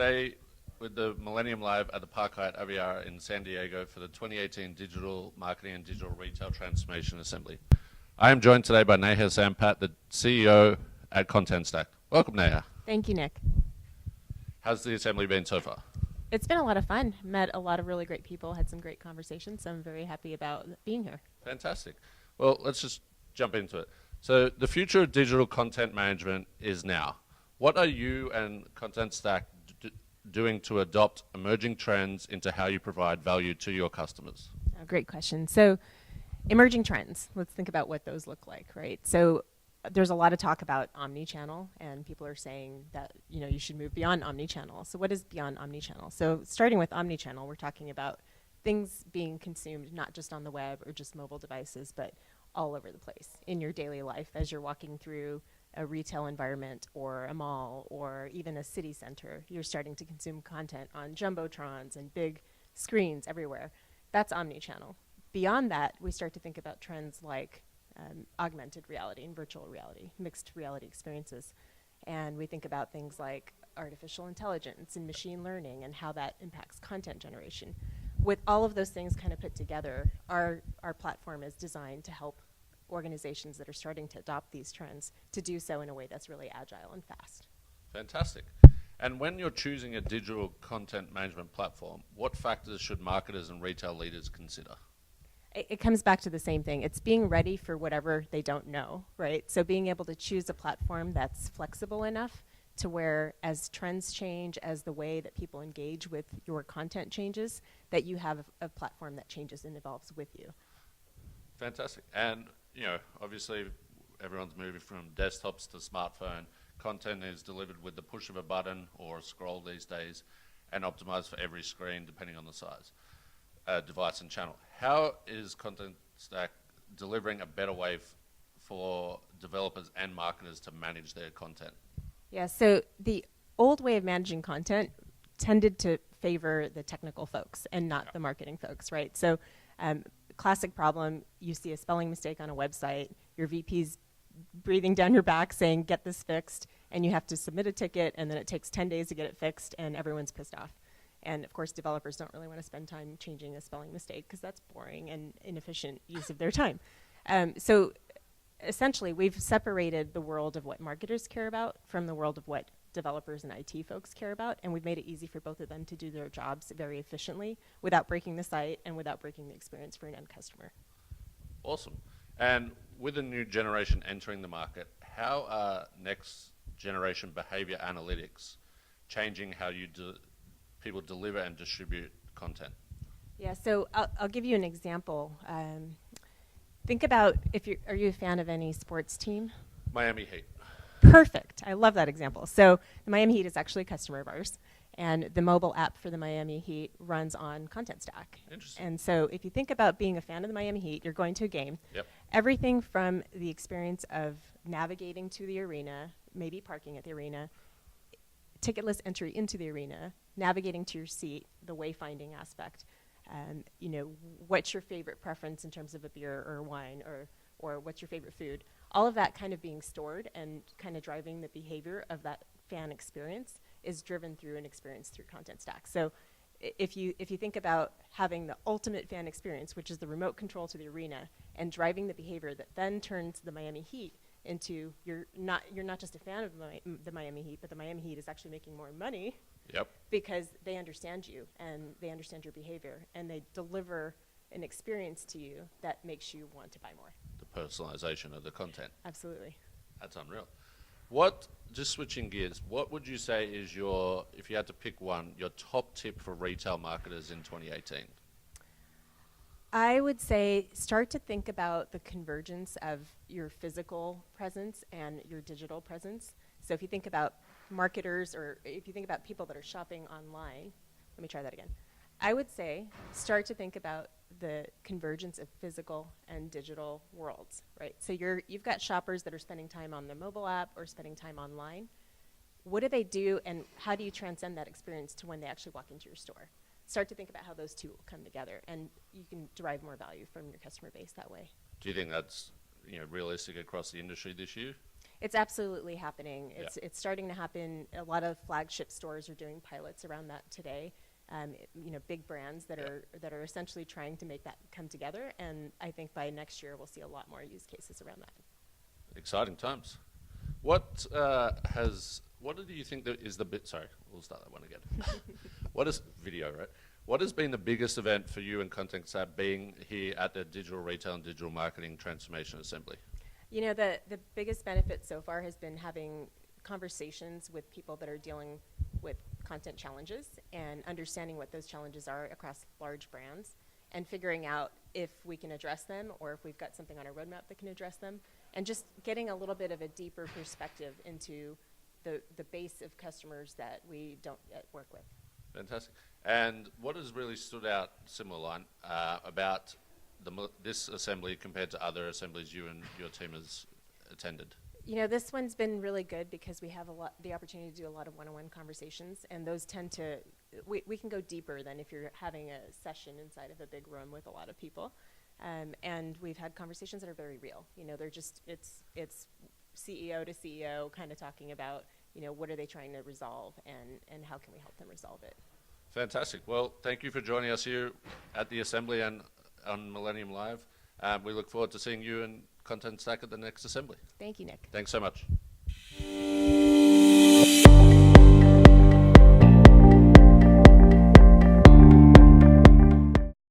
today with the Millennium Live at the Park Aviara in San Diego for the 2018 Digital Marketing and Digital Retail Transformation Assembly. I am joined today by Neha Sampat, the CEO at Contentstack. Welcome, Neha. Thank you, Nick. How's the assembly been so far? It's been a lot of fun. Met a lot of really great people, had some great conversations, so I'm very happy about being here. Fantastic. Well, let's just jump into it. So the future of digital content management is now. What are you and Contentstack doing to adopt emerging trends into how you provide value to your customers? Great question. So emerging trends, let's think about what those look like, right? So there's a lot of talk about omni-channel, and people are saying that you should move beyond omni-channel. So what is beyond omni-channel? So starting with omni-channel, we're talking about things being consumed not just on the web or just mobile devices, but all over the place in your daily life as you're walking through a retail environment or a mall or even a city center. You're starting to consume content on jumbotrons and big screens everywhere. That's omni-channel. Beyond that, we start to think about trends like augmented reality and virtual reality, mixed reality experiences. And we think about things like artificial intelligence and machine learning and how that impacts content generation. With all of those things kind of put together, our platform is designed to help organizations that are starting to adopt these trends to do so in a way that's really agile and fast. Fantastic. And when you're choosing a digital content management platform, what factors should marketers and retail leaders consider? It comes back to the same thing. It's being ready for whatever they don't know, right? So being able to choose a platform that's flexible enough to where as trends change, as the way that people engage with your content changes, that you have a platform that changes and evolves with you. Fantastic. And obviously everyone's moving from desktops to smartphone. Content is delivered with the push of a button or a scroll these days and optimized for every screen depending on the size, device and channel. How is Contentstack delivering a better way for developers and marketers to manage their content? Yeah, so the old way of managing content tended to favor the technical folks and not the marketing folks, right? So classic problem, you see a spelling mistake on a website, your VP's breathing down your back saying, get this fixed, and you have to submit a ticket, and then it takes 10 days to get it fixed, and everyone's pissed off. And of course, developers don't really want to spend time changing a spelling mistake because that's boring and inefficient use of their time. So essentially, we've separated the world of what marketers care about from the world of what developers and IT folks care about, and we've made it easy for both of them to do their jobs very efficiently without breaking the site and without breaking the experience for an end customer. Awesome. And with a new generation entering the market, how are next generation behavior analytics changing how people deliver and distribute content? Yeah, so I'll give you an example. Think about are you a fan of any sports team? Miami Heat. Perfect. I love that example. So the Miami Heat is actually a customer of ours, and the mobile app for the Miami Heat runs on Contentstack. Interesting. And so if you think about being a fan of the Miami Heat, you're going to a game. Yep. Everything from the experience of navigating to the arena, maybe parking at the arena, ticketless entry into the arena, navigating to your seat, the wayfinding aspect, what's your favorite preference in terms of a beer or wine, or what's your favorite food, all of that kind of being stored and kind of driving the behavior of that fan experience is driven through an experience through Contentstack. So if you think about having the ultimate fan experience, which is the remote control to the arena, and driving the behavior that then turns the Miami Heat into you're not just a fan of the Miami Heat, but the Miami Heat is actually making more money. Yep. Because they understand you and they understand your behavior and they deliver an experience to you that makes you want to buy more. The personalization of the content. Absolutely. That's unreal. Just switching gears, what would you say is if you had to pick one, your top tip for retail marketers in 2018? I would say start to think about the convergence of your physical presence and your digital presence. So if you think about marketers or if you think about people that are shopping online, let me try that again. I would say start to think about the convergence of physical and digital worlds, right? So you've got shoppers that are spending time on the mobile app or spending time online. What do they do and how do you transcend that experience to when they actually walk into your store? Start to think about how those two will come together and you can derive more value from your customer base that way. Do you think that's realistic across the industry this year? It's absolutely happening. Yeah. It's starting to happen. A lot of flagship stores are doing pilots around that today. Big brands that are essentially trying to make that come together. And I think by next year we'll see a lot more use cases around that. Exciting times. What do you think that is the bit? Sorry, we'll start that one again. What is video, right? What has been the biggest event for you and Contentstack being here at the Digital Retail and Digital Marketing Transformation Assembly? The biggest benefit so far has been having conversations with people that are dealing with content challenges and understanding what those challenges are across large brands and figuring out if we can address them or if we've got something on our roadmap that can address them, and just getting a little bit of a deeper perspective into the base of customers that we don't yet work with. Fantastic. And what has really stood out, similar line, about this assembly compared to other assemblies you and your team has attended? This one's been really good because we have the opportunity to do a lot of one-on-one conversations, and those tend to, we can go deeper than if you're having a session inside of a big room with a lot of people. And we've had conversations that are very real. They're just, it's CEO to CEO kind of talking about, what are they trying to resolve and how can we help them resolve it. Fantastic. Well, thank you for joining us here at the assembly and on Millennium Live. We look forward to seeing you and Contentstack at the next assembly. Thank you, Nick. Thanks so much.